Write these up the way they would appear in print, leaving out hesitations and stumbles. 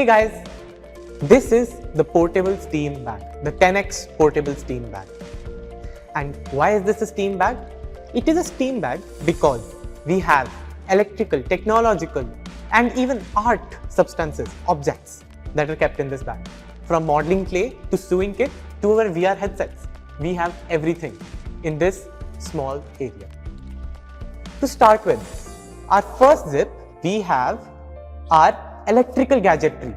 guys, this is the portable steam bag, the 10x portable steam bag. And why is this a steam bag? It is a steam bag because we have electrical, technological and even art substances, objects that are kept in this bag. From modeling clay to sewing kit to our VR headsets, we have everything in this small area. To start with, our first zip, we have our electrical gadgetry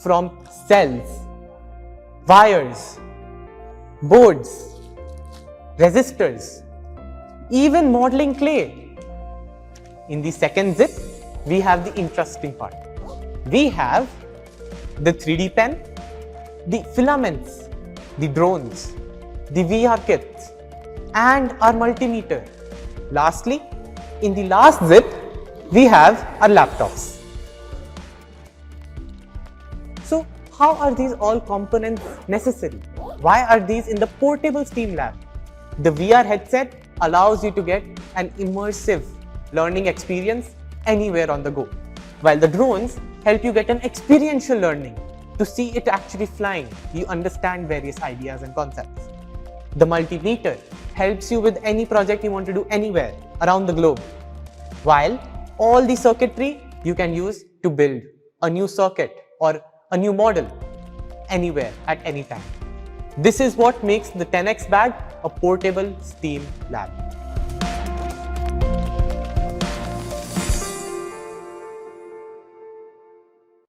from cells, wires, boards, resistors, even modeling clay. In the second zip, we have the interesting part. We have the 3D pen, the filaments, the drones, the VR kits, and our multimeter. Lastly, in the last zip, we have our laptops. So, how are these all components necessary? Why are these in the portable steam lab? The VR headset allows you to get an immersive learning experience anywhere on the go, while the drones help you get an experiential learning. To see it actually flying, you understand various ideas and concepts. The multimeter helps you with any project you want to do anywhere around the globe, while all the circuitry you can use to build a new circuit or a new model anywhere at any time. This is what makes the 10x bag a portable steam lab.